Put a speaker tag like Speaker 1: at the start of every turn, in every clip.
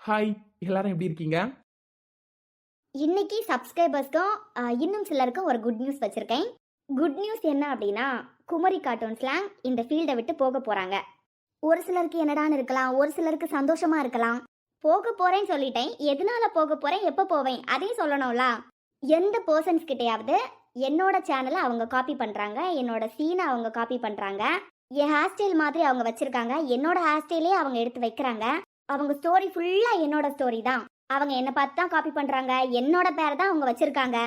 Speaker 1: Hi, எல்லாரும் எப்படி இருக்கீங்க?
Speaker 2: இன்னைக்கு சப்ஸ்கிரைபர்ஸ்க்கும் இன்னும் சிலருக்கும் ஒரு குட் நியூஸ் வச்சிருக்கேன். குட் நியூஸ் என்ன அப்படின்னா, குமரி கார்ட்டூன் ஸ்லாங் இந்த ஃபீல்டை விட்டு போக போறாங்க. ஒரு சிலருக்கு என்னடான்னு இருக்கலாம், ஒரு சிலருக்கு சந்தோஷமா இருக்கலாம். போக போறேன்னு சொல்லிட்டேன், எதனால போக போறேன், எப்போ போவேன் அதையும் சொல்லணும்ல. எந்த பர்சன்ஸ் கிட்டையாவது என்னோட சேனலை அவங்க காப்பி பண்றாங்க, என்னோட சீனை அவங்க காப்பி பண்றாங்க, என் ஹேர் ஸ்டைல் மாதிரி அவங்க வச்சிருக்காங்க, என்னோட ஹேர் ஸ்டைலே அவங்க எடுத்து வைக்கிறாங்க. அவங்க ஸ்டோரி ஃபுல்லா என்னோட ஸ்டோரி தான். அவங்க என்ன பார்த்து தான் காப்பி பண்றாங்க, என்னோட பேரை தான் அவங்க வச்சிருக்காங்க.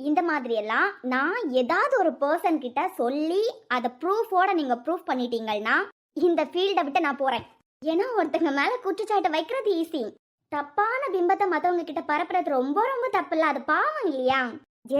Speaker 2: இந்த மாதிரி எல்லாம் நான் ஏதாவது ஒரு பர்சன் கிட்ட சொல்லி அதை ப்ரூஃபோட நீங்க ப்ரூஃப் பண்ணிட்டீங்கன்னா இந்த ஃபீல்டை விட்டு நான் போறேன். ஏன்னா ஒருத்தங்க மேல குற்றச்சாட்டு வைக்கிறது ஈஸி, தப்பான பிம்பத்தை மத்தவங்க கிட்ட பரப்புறது ரொம்ப ரொம்ப தப்பு இல்ல, அது பாவம் இல்லையா?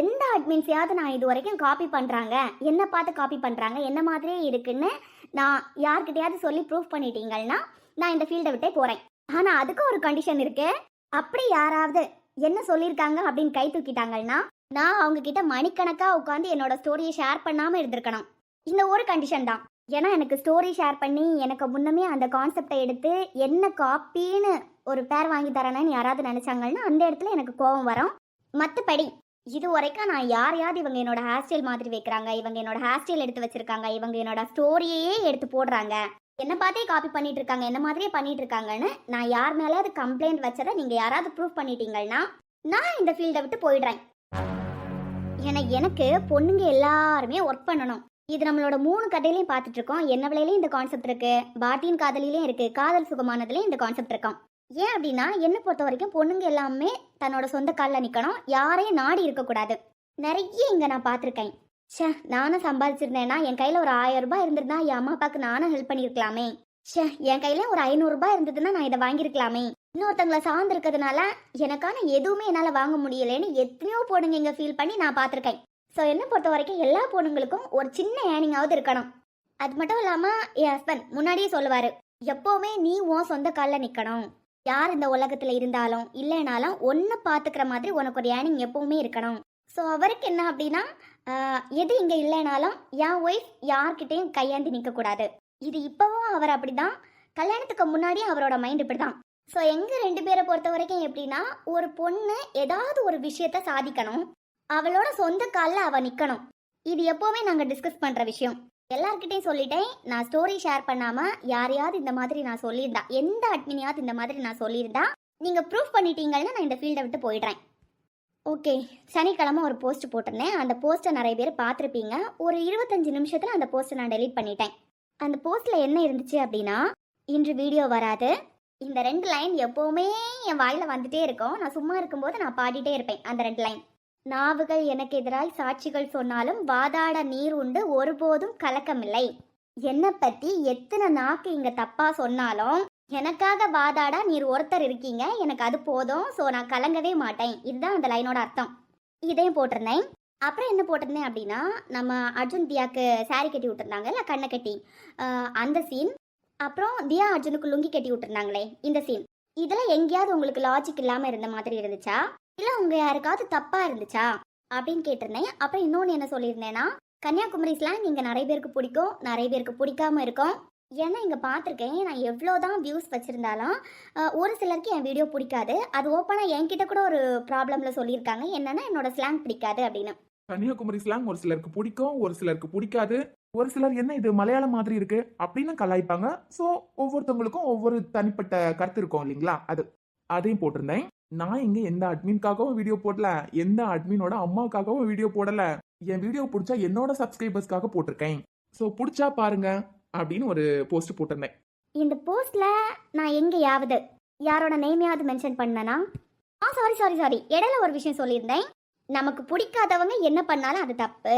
Speaker 2: எந்த அட்மின்ஸையாவது நான் இது வரைக்கும் காப்பி பண்றாங்க, என்ன பார்த்து காப்பி பண்றாங்க, என்ன மாதிரியே இருக்குன்னு நான் யார்கிட்டயாவது சொல்லி ப்ரூஃப் பண்ணிட்டீங்கன்னா நான் இந்த ஃபீல்டை விட்டே போறேன். ஆனா அதுக்கு ஒரு கண்டிஷன் இருக்கு. அப்படி யாராவது என்ன சொல்லியிருக்காங்க அப்படின்னு கை தூக்கிட்டாங்கன்னா நான் அவங்க கிட்ட மணிக்கணக்கா உட்காந்து என்னோட ஸ்டோரியை ஷேர் பண்ணாம இருந்திருக்கணும். இந்த ஒரு கண்டிஷன் தான். ஏன்னா எனக்கு ஸ்டோரி ஷேர் பண்ணி எனக்கு முன்னமே அந்த கான்செப்டை எடுத்து என்ன காப்பின்னு ஒரு பேர் வாங்கி தரேன்னு யாராவது நினைச்சாங்கன்னா அந்த இடத்துல எனக்கு கோபம் வரும். மற்றபடி இது வரைக்கும் நான் யாரையாவது இவங்க என்னோட ஹேர் ஸ்டைல் மாதிரி வைக்கிறாங்க, இவங்க என்னோட ஹேர் ஸ்டைல் எடுத்து வச்சிருக்காங்க, இவங்க என்னோட ஸ்டோரியையே எடுத்து போடுறாங்க, என்ன பார்த்தே காப்பி பண்ணிட்டு இருக்காங்க, என்ன மாதிரியே பண்ணிட்டு இருக்காங்கன்னு நான் யார் மேலேயாவது கம்ப்ளைண்ட் வச்சதை நீங்க யாராவது ப்ரூஃப் பண்ணிட்டீங்கன்னா நான் இந்த ஃபீல்டை விட்டு போயிடுறேன். ஏன்னா எனக்கு பொண்ணுங்க எல்லாருமே ஒர்க் பண்ணணும். இது நம்மளோட 3 கதையிலையும் பார்த்துட்டு இருக்கோம். என்ன விலையிலையும் இந்த கான்செப்ட் இருக்கு, பாட்டியின் காதலிலையும் இருக்கு, காதல் சுகமானதுலையும் இந்த கான்செப்ட் இருக்கும். ஏன் அப்படின்னா என்னை பொறுத்த வரைக்கும் பொண்ணுங்க எல்லாமே தன்னோட சொந்த காலில் நிற்கணும், யாரையும் நாடி இருக்கக்கூடாது. நிறைய இங்கே நான் பார்த்துருக்கேன். ஷே, நானும் சம்பாதிச்சிருந்தேன்னா என் கையில் ஒரு 1000 ரூபாய் இருந்திருந்தா என் அம்மா அப்பாவுக்கு நானும் ஹெல்ப் பண்ணியிருக்கலாமே. ஷே, என் கையில ஒரு 500 ரூபாய் இருந்ததுன்னா நான் இதை வாங்கியிருக்கலாமே. இன்னொருத்தங்களை சார்ந்து இருக்கிறதுனால எனக்கான எதுவுமே என்னால் வாங்க முடியலைன்னு எத்தனையோ பொண்ணுங்க இங்கே ஃபீல் பண்ணி நான் பார்த்துருக்கேன். ஸோ என்னை பொறுத்த வரைக்கும் எல்லா பொண்ணுங்களுக்கும் ஒரு சின்ன ஏர்னிங்காவது இருக்கணும். அது மட்டும் இல்லாமல் என் ஹஸ்பண்ட் முன்னாடியே சொல்லுவார், எப்போவுமே நீ உன் சொந்த காலில் நிற்கணும், யார் இந்த உலகத்தில் இருந்தாலும் இல்லைனாலும் ஒன்று பார்த்துக்கிற மாதிரி உனக்கு ஒரு ஏர்னிங் எப்போவுமே இருக்கணும். ஸோ அவருக்கு என்ன அப்படின்னா எது இங்கே இல்லைனாலும் என் ஒய்ஃப் யார்கிட்டையும் கையாந்தி நிற்கக்கூடாது. இது இப்போவும் அவர் அப்படிதான், கல்யாணத்துக்கு முன்னாடியே அவரோட மைண்ட் இப்படி தான். ஸோ எங்கள் 2 பேரை பொறுத்த வரைக்கும் எப்படின்னா, ஒரு பொண்ணு ஏதாவது ஒரு விஷயத்த சாதிக்கணும், அவளோட சொந்த காலில் அவள் நிற்கணும். இது எப்போவுமே நாங்கள் டிஸ்கஸ் பண்ணுற விஷயம். எல்லார்கிட்டையும் சொல்லிட்டேன், நான் ஸ்டோரி ஷேர் பண்ணாமல் யாரையாவது இந்த மாதிரி நான் சொல்லியிருந்தா, எந்த அட்மினையாவது இந்த மாதிரி நான் சொல்லியிருந்தா நீங்கள் ப்ரூஃப் பண்ணிட்டீங்கன்னா நான் இந்த ஃபீல்டை விட்டு போயிடுறேன். ஓகே, சனிக்கிழமை ஒரு போஸ்ட் போட்டிருந்தேன். அந்த போஸ்ட்டை நிறைய பேர் பார்த்துருப்பீங்க. ஒரு 25 நிமிஷத்தில் அந்த போஸ்ட்டை நான் டெலீட் பண்ணிட்டேன். அந்த போஸ்ட்டில் என்ன இருந்துச்சு அப்படின்னா, இன்று வீடியோ வராது, இந்த 2 லைன் எப்போவுமே என் வாயில் வந்துட்டே இருக்கும். நான் சும்மா இருக்கும்போது நான் பாடிட்டே இருப்பேன் அந்த 2 லைன். நாவுகள் எனக்கு எதிராய் சாட்சிகள் சொன்னாலும் வாதாட நீர் உண்டு ஒருபோதும் கலக்கமில்லை. என்னை பற்றி எத்தனை நாக்கு இங்கே தப்பாக சொன்னாலும் எனக்காக வாதாடா நீர் ஒருத்தர் இருக்கீங்க, எனக்கு அது போதும். ஸோ நான் கலங்கவே மாட்டேன். இதுதான் அந்த லைனோட அர்த்தம். இதையும் போட்டிருந்தேன். அப்புறம் என்ன போட்டிருந்தேன் அப்படின்னா, நம்ம அர்ஜுன் தியாவுக்கு சாரி கட்டி விட்டுருந்தாங்கல்ல, கண்ணை கட்டி, அந்த சீன். அப்புறம் தியா அர்ஜுனுக்கு லுங்கி கட்டி விட்டுருந்தாங்களே, இந்த சீன். இதெல்லாம் எங்கேயாவது உங்களுக்கு லாஜிக் இல்லாமல் இருந்த மாதிரி இருந்துச்சா, இல்லை உங்கள் யாருக்காவது தப்பாக இருந்துச்சா அப்படின்னு கேட்டிருந்தேன். அப்புறம் இன்னொன்று என்ன சொல்லியிருந்தேன்னா, கன்னியாகுமரி ஸ்லாங் இங்கே நிறைய பேருக்கு பிடிக்கும், நிறைய பேருக்கு பிடிக்காம இருக்கும். ஏன்னா இங்கே பார்த்துருக்கேன், நான் எவ்வளோ தான் வியூஸ் வச்சுருந்தாலும் ஒரு சிலருக்கு என் வீடியோ பிடிக்காது. அது ஓப்பனாக என்கிட்ட கூட ஒரு ப்ராப்ளமில் சொல்லியிருக்காங்க, என்னென்னா என்னோட ஸ்லாங் பிடிக்காது அப்படின்னு.
Speaker 1: கன்னியாகுமரி ஸ்லாங் ஒரு சிலருக்கு பிடிக்கும், ஒரு சிலருக்கு பிடிக்காது. ஒரு சிலர் என்ன இது மலையாளம் மாதிரி இருக்கு அப்படின்னு கலாய்ப்பாங்க. ஸோ ஒவ்வொருத்தவங்களுக்கும் ஒவ்வொரு தனிப்பட்ட கருத்து இருக்கும் இல்லைங்களா, அதையும் போட்டிருந்தேன். நான் இங்கே எந்த அட்மின்காகவும் வீடியோ போடல, எந்த அட்மினோட அம்மாவுக்காகவும் வீடியோ போடல. என் வீடியோ பிடிச்சா என்னோட சப்ஸ்கிரைபர்ஸ்க்காக போட்டிருக்கேன். ஸோ பிடிச்சா பாருங்க அப்படின்னு ஒரு போஸ்ட் போட்டிருந்தேன்.
Speaker 2: இந்த போஸ்ட்ல நான் எங்கேயாவது யாரோட நேமையாவது மென்ஷன் பண்ணனா? சாரி, இடையில ஒரு விஷயம் சொல்லியிருந்தேன். நமக்கு பிடிக்காதவங்க என்ன பண்ணாலும் அது தப்பு,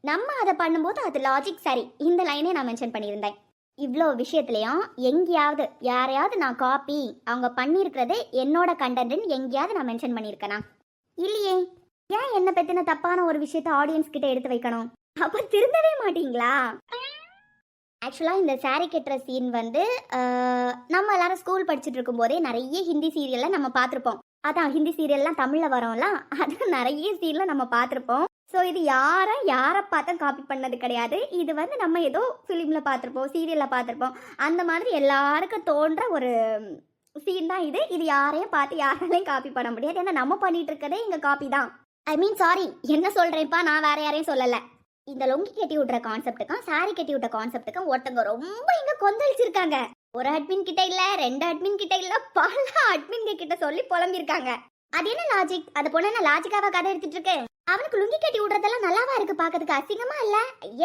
Speaker 2: நம்ம அதை பண்ணும்போது அது லாஜிக் சரி. இந்த லைனே நான் மென்ஷன் பண்ணியிருந்தேன். இவ்வளோ விஷயத்துலையும் எங்கேயாவது யாரையாவது நான் காப்பி அவங்க பண்ணியிருக்கிறது என்னோட கண்டென்ட்னு எங்கேயாவது நான் மென்ஷன் பண்ணியிருக்கேனா? இல்லையே. ஏன் என்னை பற்றின தப்பான ஒரு விஷயத்த ஆடியன்ஸ் கிட்ட எடுத்து வைக்கணும்? அப்போ திருந்தவே மாட்டீங்களா? ஆக்சுவலாக இந்த சாரி கட்டுற சீன் வந்து நம்ம எல்லாரும் ஸ்கூல் படிச்சுட்டு இருக்கும்போதே நிறைய ஹிந்தி சீரியலில் நம்ம பார்த்துருப்போம். அதான் ஹிந்தி சீரியல்லாம் தமிழில் வரோம்ல, அது நிறைய சீனில் நம்ம பார்த்துருப்போம். ஸோ இது யாரை பார்த்தா காப்பி பண்ணது கிடையாது. இது வந்து நம்ம ஏதோ ஃபிலிமில் பார்த்துருப்போம், சீரியலில் பார்த்துருப்போம். அந்த மாதிரி எல்லாருக்கும் தோன்ற ஒரு சீன் தான் இது. இது யாரையும் பார்த்து யாராலையும் காப்பி பண்ண முடியாது. ஏன்னா நம்ம பண்ணிட்டு இருக்கதே இங்க காப்பி தான். ஐ மீன் சாரி, என்ன சொல்றேன்ப்பா, நான் வேற யாரையும் சொல்லல. இந்த லொங்கி கட்டி விட்டுற கான்செப்ட்டுக்கும் சாரி கட்டி விட்ட கான்செப்ட்டுக்கும் ஒருத்தங்க ரொம்ப இங்க கொந்தளிச்சிருக்காங்க. ஒரு அட்மின் கிட்ட இல்ல, 2 அட்மின் கிட்ட இல்ல, பல அட்மின் கிட்ட சொல்லி புலம்பிருக்காங்க. அது என்ன லாஜிக்? அது பொண்ணு என்ன லாஜிக்காவா கதை எடுத்துட்டு இருக்கு? அவனுக்கு லுங்கி கட்டி விடுறதெல்லாம் நல்லாவா இருக்கு, பாக்கிறதுக்கு அசிங்கமா இல்ல?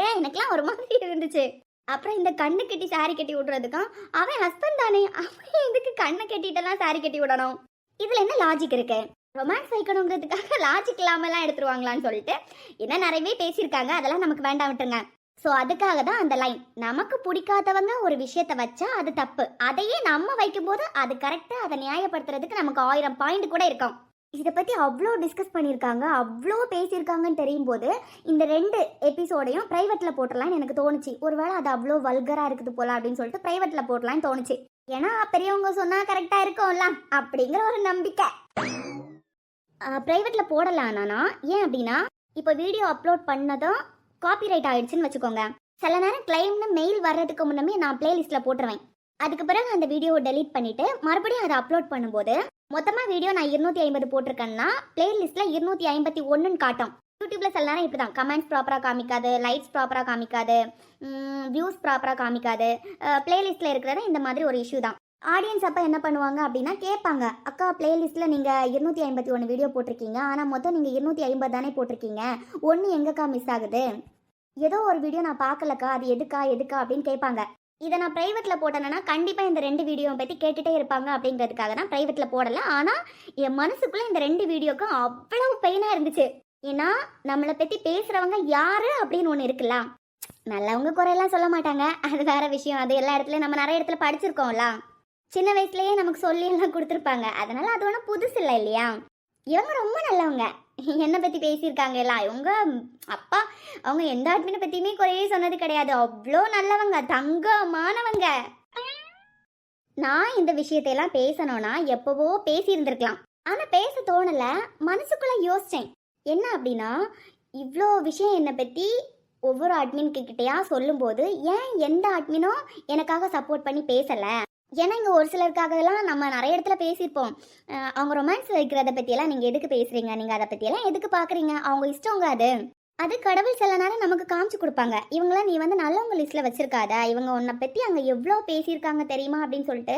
Speaker 2: ஏன் எனக்குலாம் ஒரு மாதிரி இருந்துச்சு. அப்புறம் இந்த கண்ணு கட்டி சாரி கட்டி விடுறதுக்கும், அவன் ஹஸ்பண்ட் தானே, அவன் எதுக்கு கண்ணை கட்டிட்டெல்லாம் சாரி கட்டி விடணும்? இதுல என்ன லாஜிக் இருக்கு? ரொமான்ஸ் வைக்கணுங்கிறதுக்காக லாஜிக் இல்லாமலாம் எடுத்துருவாங்களான்னு சொல்லிட்டு என்ன நிறையவே பேசியிருக்காங்க. அதெல்லாம் நமக்கு வேண்டாம், விட்டுருங்க. ஸோ அதுக்காக தான் அந்த லைன், நமக்கு பிடிக்காதவங்க ஒரு விஷயத்த வச்சா அது தப்பு, அதையே நம்ம வைக்கும்போது அது கரெக்டாக, அதை நியாயப்படுத்துறதுக்கு நமக்கு 1000 பாயிண்ட் கூட இருக்கும். இதை பற்றி அவ்வளோ டிஸ்கஸ் பண்ணியிருக்காங்க, அவ்வளோ பேசியிருக்காங்கன்னு தெரியும் போது இந்த 2 எபிசோடையும் ப்ரைவேட்டில் போட்டுடலான்னு எனக்கு தோணுச்சு. ஒருவேளை அது அவ்வளோ வல்கராக இருக்குது போல அப்படின்னு சொல்லிட்டு ப்ரைவேட்டில் போட்டலான்னு தோணுச்சு. ஏன்னா பெரியவங்க சொன்னால் கரெக்டாக இருக்கும்ல அப்படிங்கிற ஒரு நம்பிக்கை. ப்ரைவேட்டில் போடலான்னா ஏன் அப்படின்னா, இப்போ வீடியோ அப்லோட் பண்ணதும் காப்பிரைட் ஆயிடுச்சுன்னு வச்சுக்கோங்க. சில நேரம் கிளைம்னு மெயில் வர்றதுக்கு முன்னமே நான் பிளேலிஸ்ட்டில் போட்டுருவேன். அதுக்கு பிறகு அந்த வீடியோவை டெலீட் பண்ணிவிட்டு மறுபடியும் அதை அப்லோட் பண்ணும்போது மொத்தமாக வீடியோ நான் 250 போட்டிருக்கேன்னா பிளேலிஸ்ட்டில் 251ன்னு காட்டும். யூடியூப்பில் சில நேரம் இப்படி தான், கமெண்ட்ஸ் ப்ராப்பராக காமிக்காது, லைக்ஸ் ப்ராப்பராக காமிக்காது, வியூஸ் ப்ராப்பராக காமிக்காது. பிளேலிஸ்ட்டில் இருக்கிறது இந்த மாதிரி ஒரு இஷ்யூ தான். ஆடியன்ஸ் அப்போ என்ன பண்ணுவாங்க அப்படின்னா கேட்பாங்க, அக்கா பிளேலிஸ்ட்டில் நீங்கள் 251 வீடியோ போட்டிருக்கீங்க, ஆனால் மொத்தம் நீங்கள் 250 தானே போட்டிருக்கீங்க, ஒன்று எங்கக்கா மிஸ் ஆகுது, ஏதோ ஒரு வீடியோ நான் பார்க்கலக்கா, அது எதுக்கா அப்படின்னு கேட்பாங்க. இதை நான் ப்ரைவேட்டில் போட்டேன்னா கண்டிப்பாக இந்த 2 வீடியோவை பற்றி கேட்டுகிட்டே இருப்பாங்க அப்படிங்கிறதுக்காக தான் ப்ரைவேட்டில் போடலை. ஆனால் என் மனசுக்குள்ளே இந்த 2 வீடியோக்கும் அவ்வளவு பெயினாக இருந்துச்சு. ஏன்னா நம்மளை பற்றி பேசுகிறவங்க யார் அப்படின்னு ஒன்று இருக்குல்ல. நல்லவங்க குறையெல்லாம் சொல்ல மாட்டாங்க, அது வேற விஷயம். அது எல்லா இடத்துலையும் நம்ம நிறைய இடத்துல படிச்சிருக்கோம்ல, சின்ன வயசுலயே நமக்கு சொல்லி எல்லாம் கொடுத்துருப்பாங்க. அதனால அது ஒன்றும் புதுசு இல்லை இல்லையா. இவங்க ரொம்ப நல்லவங்க, என்னை பற்றி பேசியிருக்காங்க எல்லாம். இவங்க அப்பா அவங்க எந்த அட்மினை பற்றியுமே குறையே சொன்னது கிடையாது. அவ்வளோ நல்லவங்க, தங்கமானவங்க. நான் இந்த விஷயத்தையெல்லாம் பேசணும்னா எப்போவோ பேசியிருந்திருக்கலாம், ஆனால் பேச தோணலை. மனசுக்குள்ளே யோசித்தேன் என்ன அப்படின்னா, இவ்வளோ விஷயம் என்னை பற்றி ஒவ்வொரு அட்மின்கிட்டையா சொல்லும்போது ஏன் எந்த அட்மினும் எனக்காக சப்போர்ட் பண்ணி பேசலை? ஏன்னா இங்கே ஒரு சிலருக்காகலாம் நம்ம நிறைய இடத்துல பேசியிருப்போம். அவங்க ரொமான்ஸ் வைக்கிறத பற்றியெல்லாம் நீங்கள் எதுக்கு பேசுகிறீங்க, நீங்கள் அதை பற்றியெல்லாம் எதுக்கு பார்க்குறீங்க, அவங்க இஷ்டங்க. அது கடவுள் சில நேரம் நமக்கு காமிச்சு கொடுப்பாங்க. இவங்களாம் நீ நல்லவங்க லிஸ்ட்டில் வச்சுருக்காத, இவங்க உன்னை பற்றி அங்கே எவ்வளோ பேசியிருக்காங்க தெரியுமா அப்படின்னு சொல்லிட்டு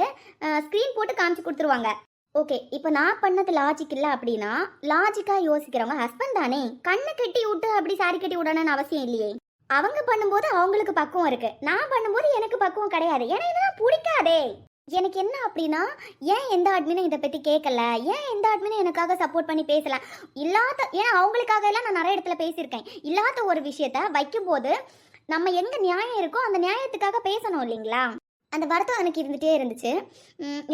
Speaker 2: ஸ்க்ரீன் போட்டு காமிச்சு கொடுத்துருவாங்க. ஓகே, இப்போ நான் பண்ணது லாஜிக் இல்லை அப்படின்னா, லாஜிக்காக யோசிக்கிறவங்க ஹஸ்பண்ட் தானே, கண்ணை கட்டி விட்டு அப்படி சாரி கட்டி விடணும்னு அவசியம் இல்லையே. அவங்க பண்ணும்போது அவங்களுக்கு பக்குவம் இருக்கு, நான் பண்ணும்போது எனக்கு பக்குவம் கிடையாது. ஏன்னா இதெல்லாம் பிடிக்காதே. எனக்கு என்ன அப்படின்னா, ஏன் எந்த அட்மினும் இதை பற்றி கேட்கல, ஏன் எந்த அட்மினும் எனக்காக சப்போர்ட் பண்ணி பேசல, இல்லாத, ஏன்னா அவங்களுக்காக எல்லாம் நான் நிறைய இடத்துல பேசியிருக்கேன். இல்லாத ஒரு விஷயத்த வைக்கும்போது நம்ம எங்க நியாயம் இருக்கோ அந்த நியாயத்துக்காக பேசணும் இல்லைங்களா. அந்த வருத்தம் எனக்கு இருந்துகிட்டே இருந்துச்சு.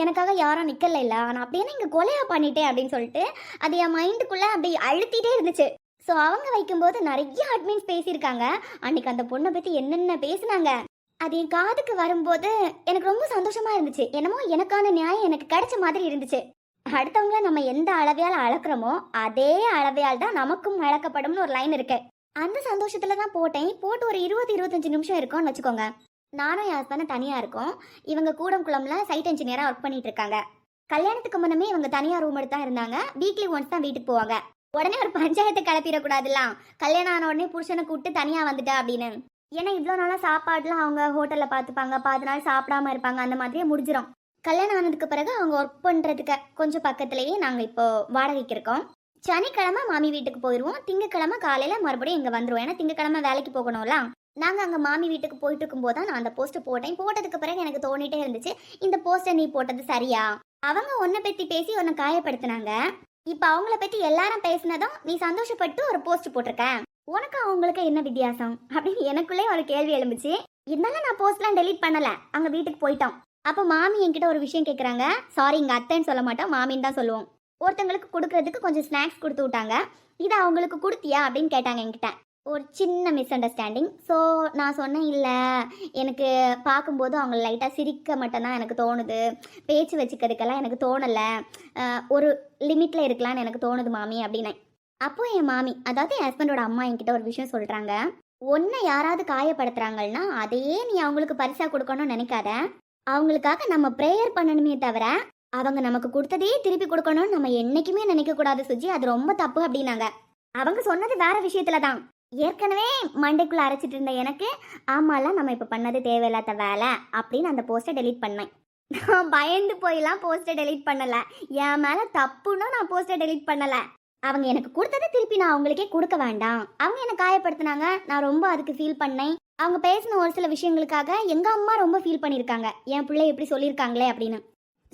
Speaker 2: எனக்காக யாரும் நிற்கல இல்லை, ஆனால் அப்படியே இங்கே கொலையாக பண்ணிட்டேன் அப்படின்னு சொல்லிட்டு அது என் மைண்டுக்குள்ளே அப்படி அழுத்திட்டே இருந்துச்சு. ஸோ அவங்க வைக்கும்போது நிறைய அட்மின்ஸ் பேசியிருக்காங்க. அன்றைக்கி அந்த பொண்ணை பற்றி என்னென்ன பேசுனாங்க அது என் காதுக்கு வரும்போது எனக்கு ரொம்ப சந்தோஷமாக இருந்துச்சு. என்னமோ எனக்கான நியாயம் எனக்கு கிடைச்ச மாதிரி இருந்துச்சு. அடுத்தவங்கள நம்ம எந்த அளவையால் அளக்குறோமோ அதே அளவையால் தான் நமக்கும் அளக்கப்படும்னு ஒரு லைன் இருக்கு. அந்த சந்தோஷத்தில் தான் போட்டேன். போட்டு ஒரு 20-25 நிமிஷம் இருக்கும்னு வச்சுக்கோங்க. நானும் என் ஹஸ்பண்டும் தனியாக இருக்கோம். இவங்க கூடங்குளம்ல சைட் இன்ஜினியராக ஒர்க் பண்ணிட்டு இருக்காங்க. கல்யாணத்துக்கு முன்னமே இவங்க தனியாக ரூம் எடுத்து தான் இருந்தாங்க. வீக்லி ஒன்ஸ் தான் வீட்டுக்கு போவாங்க. உடனே ஒரு பஞ்சாயத்தை கிளப்பிடக்கூடாதுலாம், கல்யாணம் ஆன உடனே புருஷனை கூப்பிட்டு தனியாக வந்துட்டா அப்படின்னு. ஏன்னா இவ்வளோ நாளாக சாப்பாடுலாம் அவங்க ஹோட்டலில் பார்த்துப்பாங்க, 10 நாள் சாப்பிடாம இருப்பாங்க, அந்த மாதிரியே முடிஞ்சிடும். கல்யாணம் ஆனதுக்கு பிறகு அவங்க ஒர்க் பண்ணுறதுக்கு கொஞ்சம் பக்கத்துலேயே நாங்கள் இப்போ வாடகைக்கு இருக்கோம். சனிக்கிழமை மாமி வீட்டுக்கு போயிடுவோம், திங்கக்கிழமை காலையில் மறுபடியும் இங்கே வந்துடுவோம். ஏன்னா திங்கக்கிழமை வேலைக்கு போகணும்ல. நாங்கள் அங்கே மாமி வீட்டுக்கு போயிட்டு இருக்கும்போது தான் நான் அந்த போஸ்ட்டை போட்டேன். போட்டதுக்கு பிறகு எனக்கு தோணிட்டே இருந்துச்சு, இந்த போஸ்ட்டை நீ போட்டது சரியா? அவங்க உன்னை பற்றி பேசி உன்னை காயப்படுத்தினாங்க. இப்போ அவங்கள பற்றி எல்லாரும் பேசினதும் நீ சந்தோஷப்பட்டு ஒரு போஸ்ட் போட்டிருக்க, உனக்கு அவங்களுக்கு என்ன வித்தியாசம் அப்படின்னு எனக்குள்ளே ஒரு கேள்வி எழுந்துச்சு. இருந்தாலும் நான் போஸ்ட்லாம் டெலீட் பண்ணலை, அங்கே வீட்டுக்கு போயிட்டோம். அப்போ மாமி என்கிட்ட ஒரு விஷயம் கேட்குறாங்க. சாரி, இங்கே அத்தைன்னு சொல்ல மாட்டோம், மாமின்னு தான் சொல்லுவோம். ஒருத்தங்களுக்கு கொடுக்கறதுக்கு கொஞ்சம் ஸ்நாக்ஸ் கொடுத்து விட்டாங்க. இதை அவங்களுக்கு கொடுத்தியா அப்படின்னு கேட்டாங்க என்கிட்ட. ஒரு சின்ன மிஸ் அண்டர்ஸ்டாண்டிங். ஸோ நான் சொன்னேன், இல்லை எனக்கு பார்க்கும்போது அவங்க லைட்டாக சிரிக்க மட்டும்தான் எனக்கு தோணுது, பேச்சு வச்சுக்கிறதுக்கெல்லாம் எனக்கு தோணலை, ஒரு லிமிட்டில் இருக்கலான்னு எனக்கு தோணுது மாமி அப்படின்னேன். அப்போது என் மாமி, அதாவது என் ஹஸ்பண்டோட அம்மா என்கிட்ட ஒரு விஷயம் சொல்கிறாங்க. ஒன்றை யாராவது காயப்படுத்துகிறாங்கன்னா அதையே நீ அவங்களுக்கு பரிசாக கொடுக்கணும்னு நினைக்காத, அவங்களுக்காக நம்ம ப்ரேயர் பண்ணணுமே தவிர அவங்க நமக்கு கொடுத்ததே திருப்பி கொடுக்கணும்னு நம்ம என்னைக்குமே நினைக்க கூடாது சுஜி, அது ரொம்ப தப்பு அப்படின்னாங்க. அவங்க சொன்னது வேற விஷயத்துல தான். ஏற்கனவே மண்டைக்குள்ள அரைச்சிட்டு இருந்த எனக்கு, ஆமால நம்ம இப்ப பண்ணது தேவையில்லாத வேலை அப்படின்னு அந்த போஸ்டை டெலீட் பண்ணேன். நான் பயந்து போயெல்லாம் போஸ்டை டெலீட் பண்ணல. என் மேல தப்புன்னு நான் போஸ்டை டெலீட் பண்ணல. அவங்க எனக்கு கொடுத்ததை திருப்பி நான் அவங்களுக்கே கொடுக்க வேண்டாம். அவங்க என்ன காயப்படுத்தினாங்க, நான் ரொம்ப அதுக்கு ஃபீல் பண்ணேன். அவங்க பேசின ஒரு சில விஷயங்களுக்காக எங்க அம்மா ரொம்ப ஃபீல் பண்ணியிருக்காங்க, என் பிள்ளை எப்படி சொல்லியிருக்காங்களே அப்படின்னு.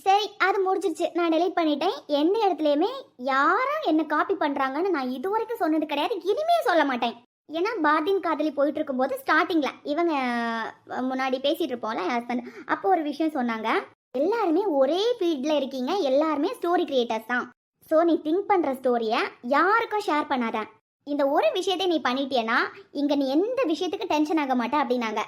Speaker 2: சரி, அது முடிஞ்சிருச்சு, நான் டெலீட் பண்ணிட்டேன். எந்த இடத்துலையுமே யாரும் என்ன காப்பி பண்றாங்கன்னு நான் இது வரைக்கும் சொன்னது கிடையாது, இனிமே சொல்ல மாட்டேன். ஏன்னா பாரதியின் காதலி போயிட்டு இருக்கும்போது ஸ்டார்டிங்ல இவங்க முன்னாடி பேசிட்டு இருப்போம்ல ஹஸ்பண்ட், அப்போ ஒரு விஷயம் சொன்னாங்க, எல்லாருமே ஒரே ஃபீல்ட்ல இருக்கீங்க, எல்லாருமே ஸ்டோரி கிரியேட்டர்ஸ் தான். ஸோ நீ திங்க் பண்ற ஸ்டோரியை யாருக்கும் ஷேர் பண்ணாத. இந்த ஒரு விஷயத்தை நீ பண்ணிட்டியனா இங்க நீ எந்த விஷயத்துக்கு டென்ஷன் ஆக மாட்ட அப்படின்னாங்க.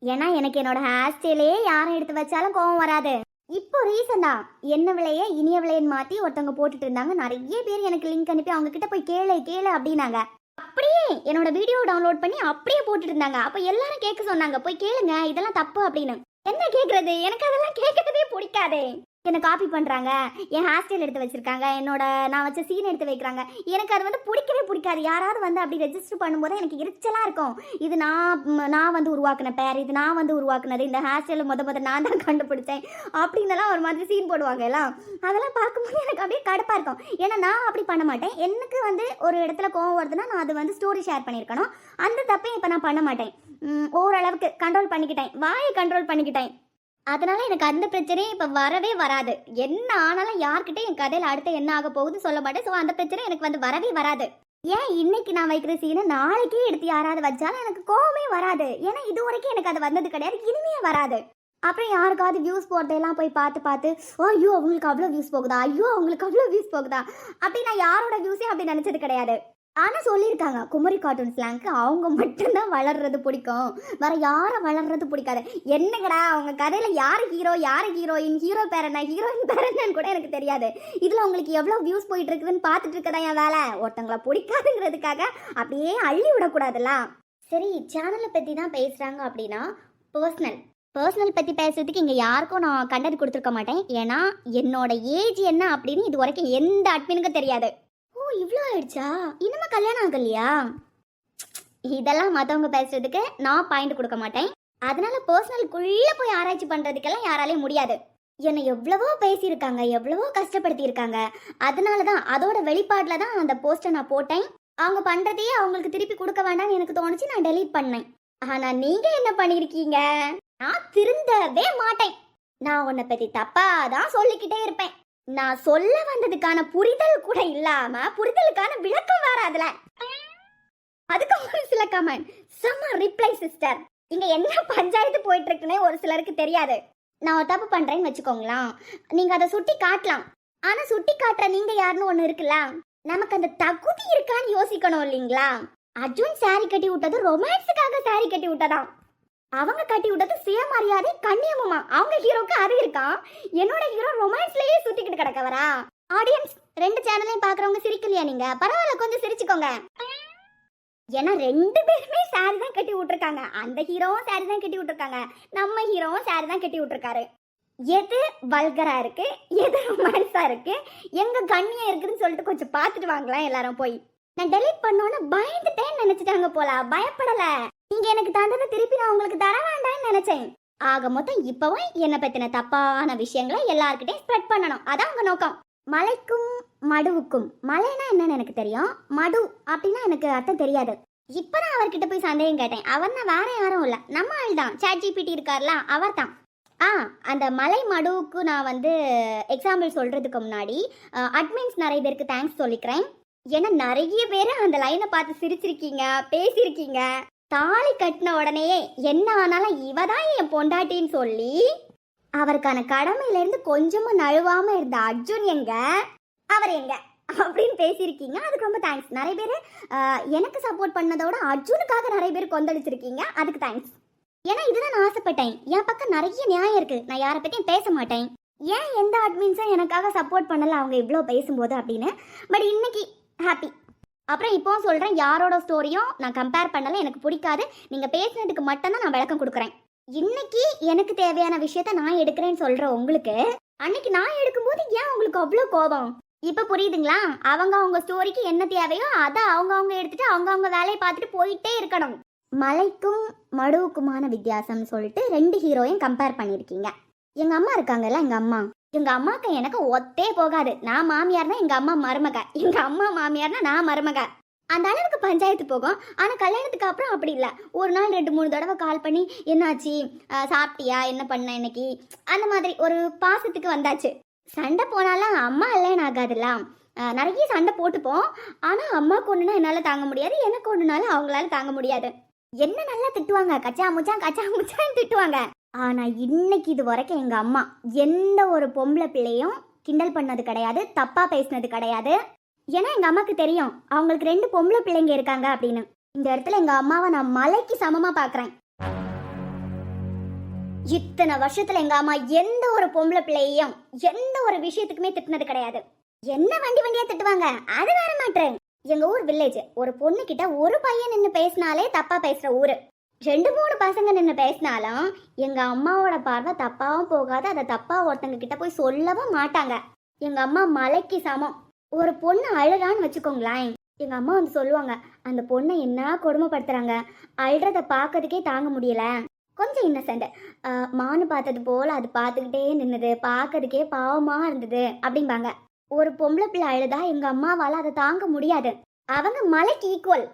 Speaker 2: ஏன்னா எனக்கு என்னோட ஹேர் ஸ்டைலே யாரும் எடுத்து வச்சாலும் கோவம் வராது. இப்போ ரீசெண்டா என்ன விலையே இனிய விலையன்னு மாத்தி ஒருத்தவங்க போட்டுட்டு இருந்தாங்க. நிறைய பேர் எனக்கு லிங்க் அனுப்பி அவங்க கிட்ட போய் கேளு கேளு அப்படின்னாங்க. அப்படியே என்னோட வீடியோ டவுன்லோட் பண்ணி அப்படியே போட்டுட்டு இருந்தாங்க. அப்ப எல்லாரும் கேட்க சொன்னாங்க, போய் கேளுங்க இதெல்லாம் தப்பு அப்படின்னு. என்ன கேக்குறது, எனக்கு அதெல்லாம் கேட்கறதே பிடிக்காதே. என்ன காப்பி பண்றாங்க, என் ஹேர் ஸ்டைல் எடுத்து வச்சிருக்காங்க, என்னோட நான் வச்ச சீன் எடுத்து வைக்கிறாங்க. எனக்கு அது வந்து பிடிக்கவே பிடிக்காது. யாராவது வந்து அப்படி ரெஜிஸ்டர் பண்ணும்போது எனக்கு எரிச்சலா இருக்கும். இது நான் வந்து உருவாக்குன பேர், இது நான் வந்து உருவாக்குனது, இந்த ஹேர் ஸ்டைல முத நான் தான் கண்டுபிடிச்சேன் அப்படின்னலாம் ஒரு மாதிரி சீன் போடுவாங்க எல்லாம். அதெல்லாம் பார்க்கும்போது எனக்கு அப்படியே கடுப்பா இருக்கும். ஏன்னா நான் அப்படி பண்ண மாட்டேன். எனக்கு வந்து ஒரு இடத்துல கோவம் வருதுன்னா நான் அது வந்து ஸ்டோரி ஷேர் பண்ணியிருக்கணும். அந்த தப்பையும் இப்போ நான் பண்ண மாட்டேன். ஓரளவுக்கு கண்ட்ரோல் பண்ணிக்கிட்டேன், வாயை கண்ட்ரோல் பண்ணிக்கிட்டேன். அதனால எனக்கு அந்த பிரச்சனையே இப்போ வரவே வராது. என்ன ஆனாலும் யார்கிட்ட என் கதையில் அடுத்து என்ன ஆக போகுதுன்னு சொல்ல மாட்டேன். ஸோ அந்த பிரச்சனை எனக்கு வந்து வரவே வராது. ஏன் இன்னைக்கு நான் வைக்கிற சீனை நாளைக்கே எடுத்து யாராவது வச்சாலும் எனக்கு கோவமே வராது. ஏன்னா இது வரைக்கும் எனக்கு அது வந்தது கிடையாது, இனிமே வராது. அப்புறம் யாருக்காவது வியூஸ் போட்டதெல்லாம் போய் பார்த்து ஐயோ அவங்களுக்கு அவ்வளோ வியூஸ் போகுதா, ஐயோ அவங்களுக்கு அவ்வளோ வியூஸ் போகுதா அப்படி நான் யாரோட வியூஸையும் அப்படி நினச்சது கிடையாது. ஆனால் சொல்லியிருக்காங்க, குமரி கார்ட்டூன் ஸ்லாங்க்கு அவங்க மட்டும்தான் வளர்றது பிடிக்கும், வேற யாரை வளர்றது பிடிக்காது. என்னங்கடா அவங்க கதையில் யார் ஹீரோ யார் ஹீரோயின், ஹீரோ பேர் என்ன ஹீரோயின் பேர் என்னன்னு கூட எனக்கு தெரியாது. இதில் உங்களுக்கு எவ்வளோ வியூஸ் போயிட்டு இருக்குதுன்னு பார்த்துட்டு இருக்கதா என் வேலை. ஒருத்தங்களை பிடிக்காதுங்கிறதுக்காக அப்படியே அள்ளி விடக்கூடாதுல்ல. சரி, சேனலை பற்றி தான் பேசுகிறாங்க அப்படின்னா பர்சனல் பற்றி பேசுறதுக்கு இங்கே யாருக்கும் நான் கண்டென்ட் கொடுத்துருக்க மாட்டேன். ஏன்னா என்னோட ஏஜ் என்ன அப்படின்னு இது வரைக்கும் எந்த அட்மினுக்கும் தெரியாது. ஓ இவ்வளோ ஆயிடுச்சா, இன்னுமா கல்யாணம் ஆகலையா? இதெல்லாம் மற்றவங்க பேசுறதுக்கு நான் பாயிண்ட் கொடுக்க மாட்டேன். அதனால பர்சனலுக்குள்ளே போய் ஆராய்ச்சி பண்ணுறதுக்கெல்லாம் யாராலையும் முடியாது. என்னை எவ்வளவோ பேசியிருக்காங்க, எவ்வளவோ கஷ்டப்படுத்தியிருக்காங்க. அதனால தான் அதோட வெளிப்பாட்டில் தான் அந்த போஸ்ட்டை நான் போட்டேன். அவங்க பண்ணுறதையே அவங்களுக்கு திருப்பி கொடுக்க வேண்டாம்னு எனக்கு தோணுச்சு, நான் டெலீட் பண்ணேன். ஆனால் நீங்கள் என்ன பண்ணியிருக்கீங்க? நான் திருந்தவே மாட்டேன். நான் உன்னை பற்றி தப்பாக தான் சொல்லிக்கிட்டே இருப்பேன். நான் சொல்ல வந்ததுக்கான புரிதல் கூட இல்லாம புரிதலுக்கான விளக்கம் வேற. அதுக்கு ஒரு சில கமெண்ட் செம்ம ரிப்ளை சிஸ்டர். இங்க என்ன பஞ்சாயத்து போயிட்டு இருக்குன்னே ஒரு சிலருக்கு தெரியாது. நான் ஒரு தப்பு பண்றேன்னு வச்சுக்கோங்களா, நீங்க அதை சுட்டி காட்டலாம். ஆனா சுட்டி காட்டுற நீங்க யாருன்னு ஒண்ணு இருக்குல்ல, நமக்கு அந்த தகுதி இருக்கான்னு யோசிக்கணும் இல்லைங்களா? அர்ஜுன் சாரி கட்டி விட்டது ரொமான்ஸுக்காக சாரி கட்டி விட்டதான். அவங்க கட்டி விட்டது சுயமரியாதை கண்ணியமுமா. அவங்க ஹீரோக்கு அது இருக்கா, என்னோட ஹீரோ ரொமான்ஸ்லயே சுத்திக்கிட்டு கிடக்கவரா? ஆடியன்ஸ் ரெண்டு சேனலையும் பாக்குறவங்க சிரிக்கலையா? நீங்க பரவாயில்ல கொஞ்சம் சிரிச்சுக்கோங்க. ஏன்னா ரெண்டு பேருமே சாரி தான் கட்டி விட்டுருக்காங்க. அந்த ஹீரோவும் சாரி தான் கட்டி விட்டுருக்காங்க, நம்ம ஹீரோவும் சாரி தான் கட்டி விட்டுருக்காரு. எது வல்கரா இருக்கு, எது ரொமான்ஸா இருக்கு, எங்க கண்ணியம் இருக்குன்னு சொல்லிட்டு கொஞ்சம் பார்த்துட்டு வாங்கலாம் எல்லாரும் போய். நான் டெலீட் பண்ணோன்னு பயந்துட்டேன்னு நினைச்சிட்டாங்க போல, பயப்படல. நீங்க எனக்கு தந்ததை திருப்பி நான் உங்களுக்கு தர வேண்டாம்னு நினைச்சேன். ஆக மொத்தம் இப்பவும் என்ன பத்தின தப்பான விஷயங்களை எல்லார்கிட்டையும் ஸ்ப்ரெட் பண்ணணும், அதான் உங்க நோக்கம். மலைக்கும் மடுவுக்கும், மலைனா என்னன்னு எனக்கு தெரியும், மடு அப்படின்னா எனக்கு அர்த்தம் தெரியாது. இப்பதான் அவர்கிட்ட போய் சந்தேகம் கேட்டேன். அவர் தான் வேற யாரும் இல்ல, நம்ம ஆள் தான், ChatGPT இருக்கார்ல அவர் தான். அந்த மலை மடுவுக்கு நான் வந்து எக்ஸாம்பிள் சொல்றதுக்கு முன்னாடி அட்மின்ஸ் நிறைய பேருக்கு தேங்க்ஸ் சொல்லிக்கிறேன். ஏன்னா நிறைய பேர் அந்த லைனை பார்த்து சிரிச்சிருக்கீங்க, பேசியிருக்கீங்க. தாலி கட்டின உடனேயே என்ன ஆனாலும் இவதான் என் பொண்டாட்டின்னு சொல்லி அவருக்கான கடமையில இருந்து கொஞ்சமும் நழுவாம இருந்த அர்ஜுன் எங்க, அவர் எங்க அப்படின்னு பேசியிருக்கீங்க. அதுக்கு ரொம்ப தேங்க்ஸ். நிறைய பேர் எனக்கு சப்போர்ட் பண்ணதோட அர்ஜுனுக்காக நிறைய பேர் கொந்தளிச்சிருக்கீங்க, அதுக்கு தேங்க்ஸ். ஏன்னா இதுதான் நான் ஆசைப்பட்டேன். என் பக்கம் நிறைய நியாயம் இருக்கு, நான் யாரை பத்தியும் பேச மாட்டேன். ஏன் எந்த அட்மின்ஸும் எனக்காக சப்போர்ட் பண்ணல அவங்க இவ்வளோ பேசும்போது அப்படின்னு. பட் இன்னைக்கு ஹாப்பி. அப்புறம் இப்போவும் சொல்கிறேன், யாரோட ஸ்டோரியும் நான் கம்பேர் பண்ணலை, எனக்கு பிடிக்காது. நீங்கள் பேசினதுக்கு மட்டும்தான் நான் விளக்கம் கொடுக்குறேன். இன்னைக்கு எனக்கு தேவையான விஷயத்த நான் எடுக்கிறேன்னு சொல்கிற உங்களுக்கு அன்னைக்கு நான் எடுக்கும்போது ஏன் உங்களுக்கு அவ்வளோ கோபம்? இப்ப புரியுதுங்களா? அவங்க ஸ்டோரிக்கு என்ன தேவையோ அதை அவங்க எடுத்துட்டு அவங்க வேலையை பார்த்துட்டு போயிட்டே இருக்கணும். மலைக்கும் மடுவுக்குமான வித்தியாசம்னு சொல்லிட்டு 2 ஹீரோயும் கம்பேர் பண்ணியிருக்கீங்க. எங்க அம்மா இருக்காங்கல்ல, எங்க அம்மாக்கு எனக்கு ஒத்தே போகாது. நான் மாமியார்னா எங்க அம்மா மருமக, எங்க அம்மா மாமியார்னா நான் மருமக. அந்த அளவுக்கு பஞ்சாயத்து போகும். ஆனா கல்யாணத்துக்கு அப்புறம் அப்படி இல்லை. ஒரு நாள் 2-3 தடவை கால் பண்ணி என்னாச்சு, சாப்பிட்டியா, என்ன பண்ண இன்னைக்கு, அந்த மாதிரி ஒரு பாசத்துக்கு வந்தாச்சு. சண்டை போனாலும் அம்மா இல்லைன்னு ஆகாதுல்ல. நிறைய சண்டை போட்டுப்போம். ஆனா அம்மாவுக்கு ஒண்ணுனா என்னால தாங்க முடியாது, எனக்கு ஒண்ணுனாலும் அவங்களால தாங்க முடியாது. என்ன நல்லா திட்டுவாங்க, கச்சா முச்சான்னு திட்டுவாங்க. ஆனா இன்னைக்கு இது வரைக்கும் எங்க அம்மா எந்த ஒரு பொம்பளை பிள்ளையும் கிண்டல் பண்ணது கிடையாது, தப்பா பேசினது கிடையாது. ஏன்னா எங்க அம்மாக்கு தெரியும் அவங்களுக்கு 2 பொம்பளை பிள்ளைங்க இருக்காங்க அப்படின்னு. இந்த இடத்துல எங்க அம்மாவை நான் மலைக்கு சமமா பாக்குறேன். இத்தனை வருஷத்துல எங்க அம்மா எந்த ஒரு பொம்பளை பிள்ளையையும் எந்த ஒரு விஷயத்துக்குமே திட்டினது கிடையாது. என்ன வண்டியா திட்டுவாங்க, அது வேற மாட்டேன். எங்க ஊர் வில்லேஜ். ஒரு பொண்ணு கிட்ட ஒரு பையன் நின்று பேசினாலே தப்பா பேசுற ஊரு. 2-3 பசங்க நின்று பேசினாலும் எங்க அம்மாவோட பார்வை தப்பாவும் போகாது. அதை தப்பா ஒருத்தங்க கிட்ட போய் சொல்லவும் மாட்டாங்க. எங்க அம்மா மலைக்கு சமம். ஒரு பொண்ணு அழுறான்னு வச்சுக்கோங்களேன், எங்க அம்மா வந்து சொல்லுவாங்க, அந்த பொண்ணை என்ன கொடுமைப்படுத்துறாங்க, அழுறத பார்க்கறதுக்கே தாங்க முடியல, கொஞ்சம் இன்னசென்ட், மானு பார்த்தது போல அது பார்த்துக்கிட்டே நின்னுது, பார்க்கறதுக்கே பாவமா இருந்தது அப்படிம்பாங்க. ஒரு பொம்பளை பிள்ளை அழுதா எங்க அம்மாவால அதை தாங்க முடியாது. அவங்க மலைக்கு ஈக்குவல்.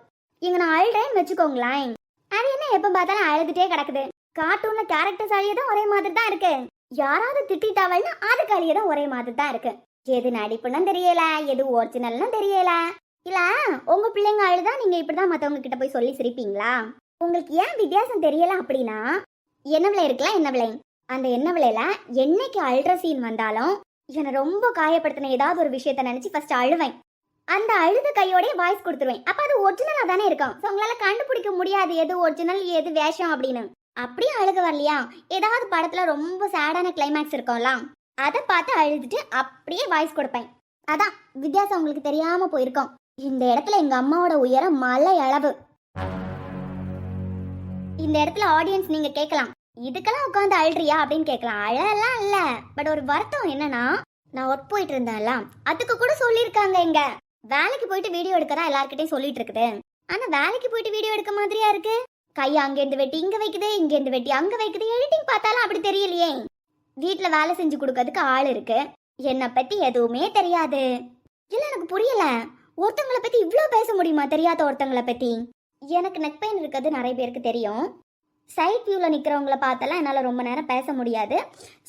Speaker 2: இங்க நான் அழுறேன்னு வச்சுக்கோங்களேன், அது என்ன எப்ப பார்த்தாலும் அழுதுட்டே கிடக்குது. கார்ட்டூன்ல கேரக்டர்ஸ் அழியதான் ஒரே மாதிரி தான் இருக்கு. யாராவது திட்டாவல்னா அதுக்கு அழியதான் ஒரே மாதிரி தான் இருக்கு. எது நடிப்புன்னு தெரியல, எது ஒரிஜினல்னு தெரியல. இல்ல உங்க பிள்ளைங்க அழுதா நீங்க இப்படிதான் மத்தவங்க கிட்ட போய் சொல்லி சிரிப்பீங்களா? உங்களுக்கு ஏன் வித்தியாசம் தெரியல அப்படின்னா, என்ன விலை இருக்கலாம், என்ன விலை, அந்த என்ன விலையில என்னைக்கு அழுற சீன் வந்தாலும் என்னை ரொம்ப காயப்படுத்தின ஏதாவது ஒரு விஷயத்த நினைச்சு ஃபர்ஸ்ட் அழுவேன். அந்த அழுத கையோடய வாய்ஸ் கொடுத்துருவேன். அப்ப அது ஒரிஜினலா தானே இருக்கும். ஸோ உங்களால கண்டுபிடிக்க முடியாது எது ஒரிஜினல் எது வேஷம் அப்படின்னு. அப்படியே அழுக வரலையா, ஏதாவது படத்துல ரொம்ப சேடான கிளைமேக்ஸ் இருக்கும்ல, அதை பார்த்து அழுதுட்டு அப்படியே வாய்ஸ் கொடுப்பேன். அதான் வித்தியாசம் உங்களுக்கு தெரியாம போயிருக்கோம். இந்த இடத்துல எங்க அம்மாவோட உயரம் மலை அளவு. இந்த இடத்துல ஆடியன்ஸ் நீங்க கேட்கலாம், இதுக்கெல்லாம் உட்காந்து அழுறியா அப்படின்னு கேட்கலாம். அழலாம் இல்ல, பட் ஒரு வருத்தம் என்னன்னா, நான் ஒர்க் போயிட்டு இருந்தேன்ல, அதுக்கு கூட சொல்லியிருக்காங்க. இங்க வேலைக்கு போயிட்டு வீடியோ எடுக்கதான் எல்லார்கிட்டையும் சொல்லிட்டு இருக்குது. ஆனா வேலைக்கு போயிட்டு வீடியோ எடுக்க மாதிரியா இருக்கு. கையை அங்கேருந்து வெட்டி இங்க வைக்குது, இங்கேருந்து வெட்டி அங்க வைக்குது. எடிட்டிங் பார்த்தாலும் அப்படி தெரியலையே. வீட்டுல வேலை செஞ்சு கொடுக்கறதுக்கு ஆள் இருக்கு, என்னை பத்தி எதுவுமே தெரியாது. இல்ல எனக்கு புரியல, ஒருத்தங்களை பத்தி இவ்ளோ பேச முடியுமா தெரியாத ஒருத்தங்களை பத்தி? எனக்கு நெக் பெயின் இருக்கிறது நிறைய பேருக்கு தெரியும். சைட் வியூல நிக்கிறவங்கள பார்த்தாலாம் என்னால் ரொம்ப நேரம் பேச முடியாது.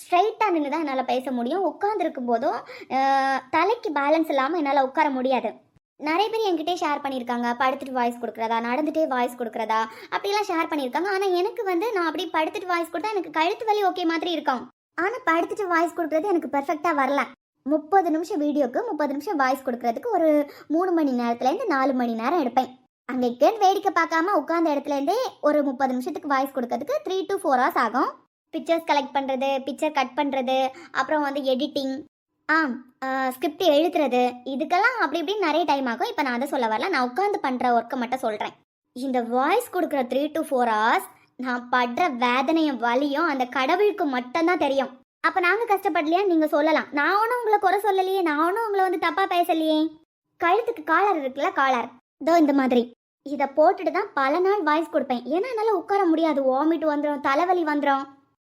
Speaker 2: ஸ்ட்ரைட்டாக நின்று தான் என்னால் பேச முடியும். உட்காந்துருக்கும் போதும் தலைக்கு பேலன்ஸ் இல்லாமல் என்னால் உட்கார முடியாது. நிறைய பேர் என்கிட்டே ஷேர் பண்ணியிருக்காங்க, படுத்துட்டு வாய்ஸ் கொடுக்குறதா, நடந்துகிட்டே வாய்ஸ் கொடுக்குறதா, அப்படிலாம் ஷேர் பண்ணியிருக்காங்க. ஆனால் எனக்கு வந்து நான் அப்படி படுத்துட்டு வாய்ஸ் கொடுத்தா எனக்கு கழுத்து வலி ஓகே மாதிரி இருக்கும். ஆனால் படுத்துட்டு வாய்ஸ் கொடுக்குறது எனக்கு பெர்ஃபெக்டாக வரல. 30 நிமிஷம் வீடியோக்கு 30 நிமிஷம் வாய்ஸ் கொடுக்கறதுக்கு ஒரு 3 மணி நேரத்துலேருந்து 4 மணி நேரம் எடுப்பேன். அங்கே வேடிக்கை பார்க்காம உட்காந்த இடத்துலேருந்தே ஒரு 30 நிமிஷத்துக்கு வாய்ஸ் கொடுக்கறதுக்கு 3 to 4 hours ஆகும். பிக்சர்ஸ் கலெக்ட் பண்ணுறது, பிக்சர் கட் பண்ணுறது, அப்புறம் வந்து எடிட்டிங், ஸ்கிரிப்ட் எழுதுறது, இதுக்கெல்லாம் அப்படி இப்படின்னு நிறைய டைம் ஆகும். இப்போ நான் அதை சொல்ல வரல, நான் உட்காந்து பண்ணுற ஒர்க்கை மட்டும் சொல்கிறேன். இந்த வாய்ஸ் கொடுக்குற 3 to 4 hours நான் படுற வேதனையும் வலியும் அந்த கடவுளுக்கு மட்டும்தான் தெரியும். அப்போ நாங்கள் கஷ்டப்படலையா நீங்கள் சொல்லலாம். நான் ஒன்றும் உங்களை குறை சொல்லலையே, நான் ஒன்றும் உங்களை வந்து தப்பாக பேசலையே. கழுத்துக்கு காலர் இருக்குல்ல, காலர் இதோ இந்த மாதிரி இதை போட்டுட்டு தான் பல நாள் வாய்ஸ் கொடுப்பேன். ஏன்னா என்னால் உட்கார முடியாது, வாமிட் வந்துடும், தலைவலி வந்துடும்.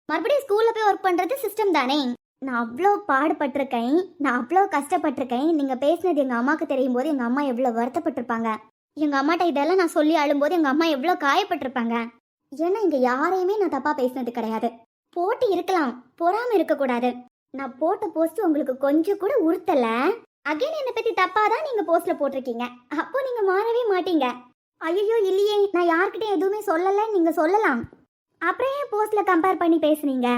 Speaker 2: மறுபடியும் ஸ்கூலில் போய் ஒர்க் பண்ணுறது சிஸ்டம் தானே. நான் அவ்வளோ பாடுபட்டிருக்கேன், நான் அவ்வளோ கஷ்டப்பட்டிருக்கேன். நீங்கள் பேசினது எங்கள் அம்மாவுக்கு தெரியும் போது எங்கள் அம்மா எவ்வளோ வருத்தப்பட்டிருப்பாங்க. எங்கள் அம்மாட்ட இதெல்லாம் நான் சொல்லி அழும்போது எங்கள் அம்மா எவ்வளோ காயப்பட்டிருப்பாங்க. ஏன்னா இங்கே யாரையுமே நான் தப்பாக பேசினது கிடையாது. போட்டு இருக்கலாம், பொறாமல் இருக்கக்கூடாது. நான் போட்ட போஸ்ட் உங்களுக்கு கொஞ்சம் கூட உறுத்தலை. அகைன் என்னை பற்றி தப்பாக தான் நீங்கள் போஸ்ட்டில் போட்டிருக்கீங்க. அப்போ நீங்கள் மாறவே மாட்டீங்க. ஐயோ இல்லையே, நான் யார்கிட்டையும் எதுவுமே சொல்லலை நீங்கள் சொல்லலாம். அப்புறம் ஏன் போஸ்ட்டில் கம்பேர் பண்ணி பேசுனீங்க?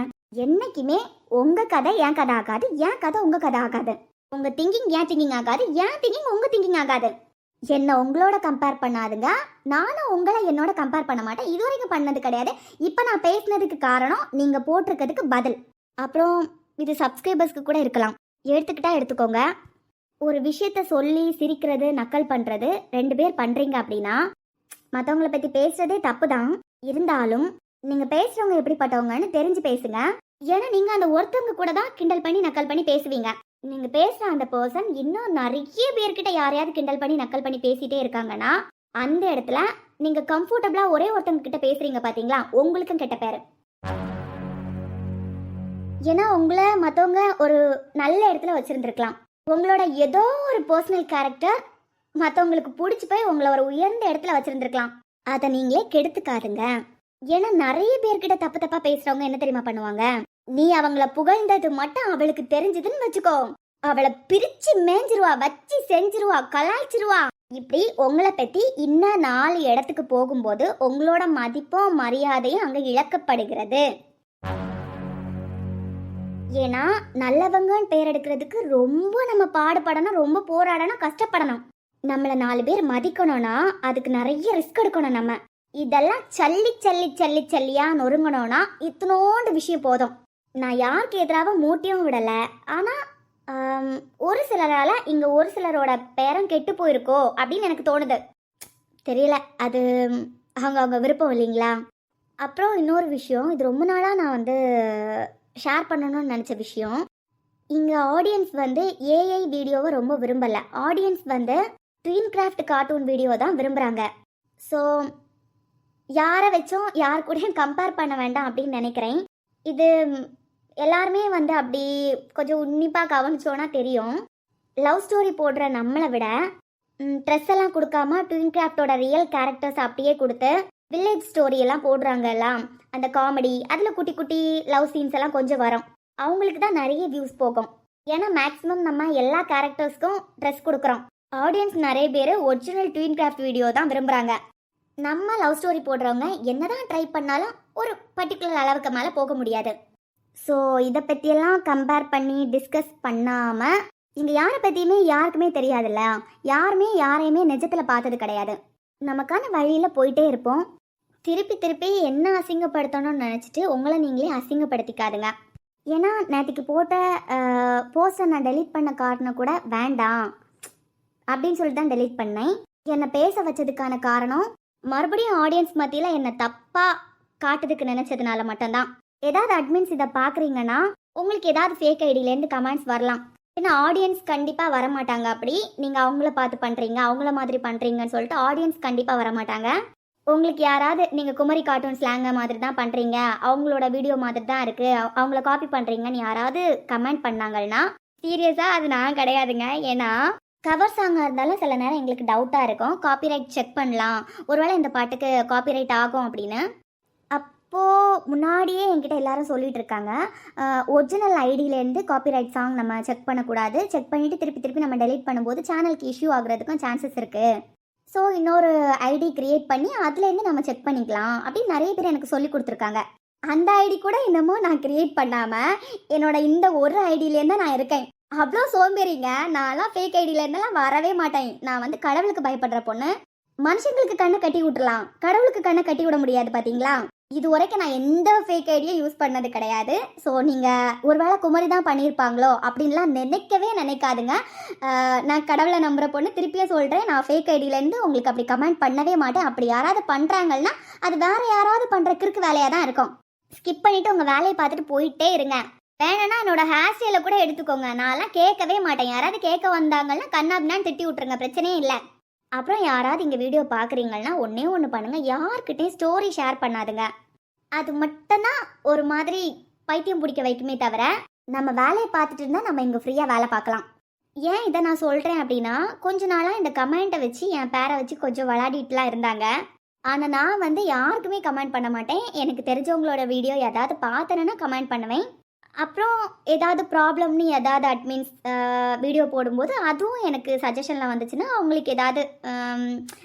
Speaker 2: என்னைக்குமே உங்கள் கதை என் கதை ஆகாது, என் கதை உங்கள் கதை ஆகாது. உங்கள் திங்கிங் என் திங்கிங் ஆகாது, என் திங்கிங் உங்கள் திங்கிங் ஆகாது. என்னை உங்களோட கம்பேர் பண்ணாதுங்க, நானும் உங்களை என்னோட கம்பேர் பண்ண மாட்டேன். இது வரைக்கும் பண்ணது கிடையாது. இப்போ நான் பேசினதுக்கு காரணம் நீங்கள் போட்டிருக்கிறதுக்கு பதில். அப்புறம் இது சப்ஸ்கிரைபர்ஸ்க்கு கூட இருக்கலாம், எடுத்துக்கிட்டா எடுத்துக்கோங்க. ஒரு விஷயத்த சொல்லி சிரிக்கிறது, நக்கல் பண்ணுறது 2 பேர் பண்ணுறீங்க அப்படின்னா மற்றவங்களை பற்றி பேசுகிறதே தப்பு தான். இருந்தாலும் நீங்கள் பேசுகிறவங்க எப்படிப்பட்டவங்கன்னு தெரிஞ்சு பேசுங்க. ஏன்னா நீங்க அந்த ஒருத்தவங்க கூட தான் கிண்டல் பண்ணி நக்கல் பண்ணி பேசுவீங்க. நீங்க பேசுற அந்த பர்சன் இன்னும் நிறைய பேர்கிட்ட யாரையாவது கிண்டல் பண்ணி நக்கல் பண்ணி பேசிட்டே இருக்காங்கன்னா அந்த இடத்துல நீங்க கம்ஃபர்டபுளா ஒரே ஒருத்தவங்க கிட்ட பேசுறீங்க பாத்தீங்களா, உங்களுக்கும் கெட்ட பேரு. ஏன்னா உங்களை மற்றவங்க ஒரு நல்ல இடத்துல வச்சிருந்துருக்கலாம். உங்களோட ஏதோ ஒரு பர்சனல் கேரக்டர் மற்றவங்களுக்கு பிடிச்சி போய் உங்களை ஒரு உயர்ந்த இடத்துல வச்சிருந்துருக்கலாம். அதை நீங்களே கெடுத்துக்காதுங்க. ஏன்னா நிறைய பேர்கிட்ட தப்பு தப்பா பேசுறவங்க என்ன தெரியுமா பண்ணுவாங்க, நீ அவங்கள புகழ்ந்தது மட்டும் அவளுக்கு தெரிஞ்சதுன்னு வச்சுக்கோ, அவளை பிரிச்சு மேஞ்சிருவா, வச்சு செஞ்சிருவா, கலாய்ச்சிருவா. இப்படி உங்களை பத்தி இன்னும் 4 இடத்துக்கு போகும்போது உங்களோட மதிப்பும் மரியாதையும் அங்க இழக்கப்படுகிறது. ஏன்னா நல்லவங்கன்னு பேர் எடுக்கிறதுக்கு ரொம்ப நம்ம பாடுபடணும், ரொம்ப போராடணும், கஷ்டப்படணும். நம்மளை 4 பேர் மதிக்கணும்னா அதுக்கு நிறைய ரிஸ்க் எடுக்கணும். நம்ம இதெல்லாம் சல்லி சல்லி சல்லி சல்லியா நொறுங்கணும்னா இத்தனோண்டு விஷயம் போதும். நான் யாருக்கு எதிராக மூட்டியும் விடலை. ஆனால் ஒரு சிலரால் இங்கே ஒரு சிலரோட பேரம் கெட்டு போயிருக்கோ அப்படின்னு எனக்கு தோணுது. தெரியல, அது அவங்க விருப்பம் இல்லைங்களா. அப்புறம் இன்னொரு விஷயம், இது ரொம்ப நாளாக நான் ஷேர் பண்ணணும்னு நினச்ச விஷயம். இங்கே ஆடியன்ஸ் ஏஐ வீடியோவை ரொம்ப விரும்பலை. Audience tween craft cartoon video தான் விரும்புகிறாங்க. ஸோ யாரை வச்சும் யார் கூடயும் கம்பேர் பண்ண வேண்டாம் அப்படின்னு நினைக்கிறேன். இது எல்லாருமே அப்படி கொஞ்சம் உன்னிப்பாக கவனிச்சோன்னா தெரியும். லவ் ஸ்டோரி போடுற நம்மளை விட ட்ரெஸ் எல்லாம் கொடுக்காம ட்வின் கிராஃப்டோட ரியல் கேரக்டர்ஸ் அப்படியே கொடுத்து வில்லேஜ் ஸ்டோரி எல்லாம் போடுறாங்க. எல்லாம் அந்த காமெடி அதில் குட்டி குட்டி லவ் சீன்ஸ் எல்லாம் கொஞ்சம் வரும். அவங்களுக்கு தான் நிறைய வியூஸ் போகும். ஏன்னா மேக்ஸிமம் நம்ம எல்லா கேரக்டர்ஸ்க்கும் ட்ரெஸ் கொடுக்குறோம். ஆடியன்ஸ் நிறைய பேர் ஒரிஜினல் ட்வின் கிராஃப்ட் வீடியோ தான் விரும்புகிறாங்க. நம்ம லவ் ஸ்டோரி போடுறவங்க என்னதான் ட்ரை பண்ணாலும் ஒரு பர்டிகுலர் அளவுக்கு மேலே போக முடியாது. ஸோ இதை பற்றியெல்லாம் கம்பேர் பண்ணி டிஸ்கஸ் பண்ணாமல், இங்கே யாரை பற்றியுமே யாருக்குமே தெரியாதுல்ல, யாருமே யாரையுமே நிஜத்தில் பார்த்தது கிடையாது. நமக்கான வழியில் போயிட்டே இருப்போம். திருப்பி திருப்பி என்ன அசிங்கப்படுத்தணும்னு நினச்சிட்டு உங்களை நீங்களே அசிங்கப்படுத்திக்காதுங்க. ஏன்னா நேற்றுக்கு போட்ட போஸ்டை நான் டெலீட் பண்ண காரணம் கூட வேண்டாம் அப்படின்னு சொல்லிட்டு தான் டெலீட் பண்ணேன். என்னை பேச வச்சதுக்கான காரணம் மறுபடியும் ஆடியன்ஸ் மத்தியில் என்னை தப்பாக காட்டுறதுக்கு நினச்சதுனால மட்டும்தான். ஏதாவது அட்மின்ஸ் இதை பார்க்குறீங்கன்னா உங்களுக்கு ஏதாவது ஃபேக் ஐடியிலேருந்து கமெண்ட்ஸ் வரலாம். ஏன்னா ஆடியன்ஸ் கண்டிப்பாக வரமாட்டாங்க. அப்படி நீங்கள் அவங்கள பார்த்து பண்ணுறீங்க, அவங்கள மாதிரி பண்ணுறீங்கன்னு சொல்லிட்டு ஆடியன்ஸ் கண்டிப்பாக வரமாட்டாங்க. உங்களுக்கு யாராவது நீங்கள் குமரி கார்ட்டூன் ஸ்லாங்க மாதிரி தான் பண்ணுறீங்க, அவங்களோட வீடியோ மாதிரி தான் இருக்குது, அவங்கள காப்பி பண்ணுறீங்கன்னு யாராவது கமெண்ட் பண்ணாங்கன்னா சீரியஸாக அது நான் கிடையாதுங்க. ஏன்னா கவர் சாங்காக இருந்தாலும் சில நேரம் எங்களுக்கு டவுட்டாக இருக்கும். காப்பிரைட் செக் பண்ணலாம், ஒருவேளை இந்த பாட்டுக்கு காப்பிரைட் ஆகும் அப்படின்னு. அப்போது முன்னாடியே என்கிட்ட எல்லாரும் சொல்லிட்டு இருக்காங்க, ஒரிஜினல் ஐடியிலேருந்து காப்பிரைட் சாங் நம்ம செக் பண்ணக்கூடாது, செக் பண்ணிவிட்டு திருப்பி திருப்பி நம்ம டெலீட் பண்ணும்போது சேனலுக்கு இஷ்யூ ஆகுறதுக்கும் சான்சஸ் இருக்குது. ஸோ இன்னொரு ஐடி க்ரியேட் பண்ணி அதுலேருந்து நம்ம செக் பண்ணிக்கலாம் அப்படின்னு நிறைய பேர் எனக்கு சொல்லி கொடுத்துருக்காங்க. அந்த ஐடி கூட இன்னமும் நான் க்ரியேட் பண்ணாமல் என்னோட இந்த ஒரு ஐடியிலேருந்து தான் நான் இருக்கேன். அவ்வளோ சோம்பேறிங்க. நான்லாம் ஃபேக் ஐடியிலேருந்தெல்லாம் வரவே மாட்டேன். நான் கடவுளுக்கு பயப்படுற பொண்ணு. மனுஷங்களுக்கு கண்ணை கட்டி விட்டுலாம், கடவுளுக்கு கண்ணை கட்டி விட முடியாது பார்த்தீங்களா. இது வரைக்கும் நான் எந்த ஃபேக் ஐடியும் யூஸ் பண்ணது கிடையாது. ஸோ நீங்கள் ஒருவேளை குமரி தான் பண்ணியிருப்பாங்களோ அப்படின்லாம் நினைக்கவே நினைக்காதுங்க. நான் கடவுளை நம்புகிற பொண்ணு, திருப்பியும் சொல்கிறேன், நான் ஃபேக் ஐடியிலேருந்து உங்களுக்கு அப்படி கமெண்ட் பண்ணவே மாட்டேன். அப்படி யாராவது பண்ணுறாங்கன்னா அது வேறு யாராவது பண்ணுற கிறுக்கு வேலையாக தான் இருக்கும். ஸ்கிப் பண்ணிவிட்டு உங்கள் வேலையை பார்த்துட்டு போயிட்டே இருங்க. வேணும்னா என்னோட ஹேர் ஸ்டைலை கூட எடுத்துக்கோங்க, நான்லாம் கேட்கவே மாட்டேன். யாராவது கேட்க வந்தாங்கன்னா கண்ணாபின்னான்னு திட்டி விட்ருங்க, பிரச்சனையே இல்லை. அப்புறம் யாராவது இங்கே வீடியோ பார்க்குறீங்கன்னா ஒன்றே ஒன்று பண்ணுங்கள், யார்கிட்டையும் ஸ்டோரி ஷேர் பண்ணாதுங்க. அது மட்டும்தான் ஒரு மாதிரி பைத்தியம் பிடிக்க வைக்குமே தவிர நம்ம வேலையை பார்த்துட்டு இருந்தால் நம்ம இங்கே ஃப்ரீயாக வேலை பார்க்கலாம். ஏன் இதை நான் சொல்கிறேன் அப்படின்னா, கொஞ்ச நாளாக இந்த கமெண்ட்டை வச்சு என் பேரை வச்சு கொஞ்சம் விளையாடிட்டுலாம் இருந்தாங்க. ஆனால் நான் யாருக்குமே கமெண்ட் பண்ண மாட்டேன். எனக்கு தெரிஞ்சவங்களோட வீடியோ ஏதாவது பார்த்தேன்னா கமெண்ட் பண்ணுவேன். அப்புறம் ஏதாவது ப்ராப்ளம்னு ஏதாவது அட்மின்ஸ் வீடியோ போடும்போது அதுவும் எனக்கு சஜஷனில் வந்துச்சுன்னா அவங்களுக்கு ஏதாவது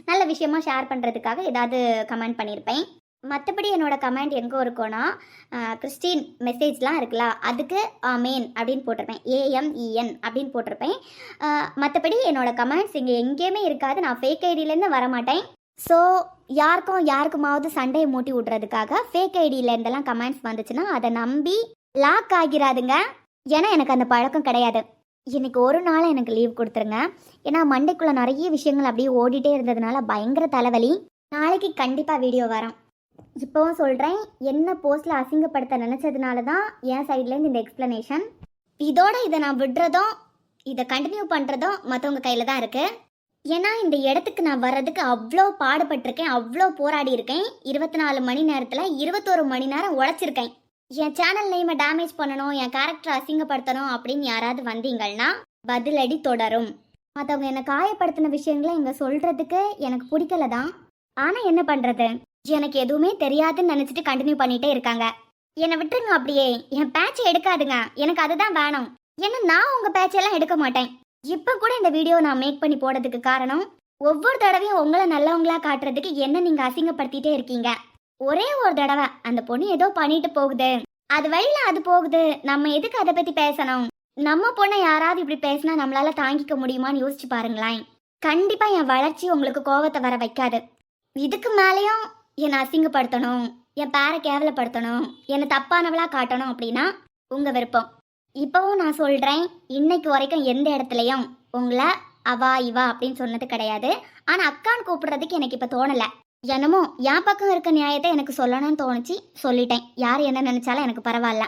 Speaker 2: நல்ல விஷயமா ஷேர் பண்ணுறதுக்காக ஏதாவது கமெண்ட் பண்ணியிருப்பேன். மற்றபடி என்னோட கமெண்ட் எங்கே இருக்கும்னா, கிறிஸ்டின் மெசேஜ்லாம் இருக்குல்ல, அதுக்கு ஆமேன் அப்படின்னு போட்டிருப்பேன், AMEN அப்படின்னு போட்டிருப்பேன். மற்றபடி என்னோட கமெண்ட்ஸ் இங்கே எங்கேயுமே இருக்காது. நான் ஃபேக் ஐடியிலேருந்து வரமாட்டேன். ஸோ யாருக்குமாவது சண்டையை மூட்டி விட்றதுக்காக ஃபேக் ஐடியிலேருந்தெல்லாம் கமெண்ட்ஸ் வந்துச்சுன்னா அதை நம்பி லாக் ஆகிறாதுங்க. ஏன்னா எனக்கு அந்த பழக்கம் கிடையாது. இன்னைக்கு ஒரு நாள் எனக்கு லீவ் கொடுத்துருங்க. ஏன்னா மண்டைக்குள்ளே நிறைய விஷயங்கள் அப்படியே ஓடிட்டே இருந்ததுனால பயங்கர தலைவலி. நாளைக்கு கண்டிப்பாக வீடியோ வரும். இப்போவும் சொல்கிறேன், என்ன போஸ்ட்டில் அசிங்கப்படுத்த நினச்சதுனால தான் என் சைட்லேருந்து இந்த எக்ஸ்ப்ளனேஷன். இதோட இதை நான் விடுறதும் இதை கண்டினியூ பண்ணுறதும் மற்றவங்க கையில் தான் இருக்குது. ஏன்னா இந்த இடத்துக்கு நான் வர்றதுக்கு அவ்வளோ பாடுபட்டிருக்கேன், அவ்வளோ போராடி இருக்கேன். 24 மணி நேரத்தில் 21 மணி நேரம் உழைச்சிருக்கேன். என் சேனல் நேமை டேமேஜ் பண்ணணும், என் கேரக்டரை அசிங்கப்படுத்தணும் அப்படின்னு யாராவது வந்தீங்கன்னா பதிலடி தொடரும். மற்றவங்க என்னை காயப்படுத்தின விஷயங்களை இங்கே சொல்கிறதுக்கு எனக்கு பிடிக்கல தான். ஆனால் என்ன பண்ணுறது, எனக்கு எதுவுமே தெரியாதுன்னு நினச்சிட்டு கண்டினியூ பண்ணிகிட்டே இருக்காங்க. என்னை விட்டுருங்க அப்படியே, என் பேட்சை எடுக்காதுங்க, எனக்கு அதுதான் வேணும். ஏன்னா நான் உங்கள் பேச்செல்லாம் எடுக்க மாட்டேன். இப்போ கூட இந்த வீடியோ நான் மேக் பண்ணி போடுறதுக்கு காரணம், ஒவ்வொரு தடவையும் உங்களை நல்லவங்களா காட்டுறதுக்கு என்ன நீங்கள் அசிங்கப்படுத்திட்டே இருக்கீங்க. ஒரே ஒரு தடவை அந்த பொண்ணு ஏதோ பண்ணிட்டு போகுது, அது வழியில் அது போகுது, நம்ம எதுக்கு அதை பற்றி பேசணும்? நம்ம பொண்ணை யாராவது இப்படி பேசினா நம்மளால தாங்கிக்க முடியுமான்னு யோசிச்சு பாருங்களேன். கண்டிப்பாக என் வளர்ச்சி உங்களுக்கு கோவத்தை வர வைக்காது. இதுக்கு மேலேயும் என்னை அசிங்கப்படுத்தணும், என் பேரை கேவலப்படுத்தணும், என்னை தப்பானவளா காட்டணும் அப்படின்னா உங்கள் விருப்பம். இப்போவும் நான் சொல்கிறேன், இன்னைக்கு வரைக்கும் எந்த இடத்துலையும் உங்களை அவா இவா அப்படின்னு சொன்னது கிடையாது. ஆனால் அக்கான்னு கூப்பிடுறதுக்கு எனக்கு இப்போ தோணலை. என்னமோ என் பக்கம் இருக்க நியாயத்தை எனக்கு சொல்லணும்னு தோணுச்சு, சொல்லிட்டேன். யார் என்ன நினச்சாலும் எனக்கு பரவாயில்ல.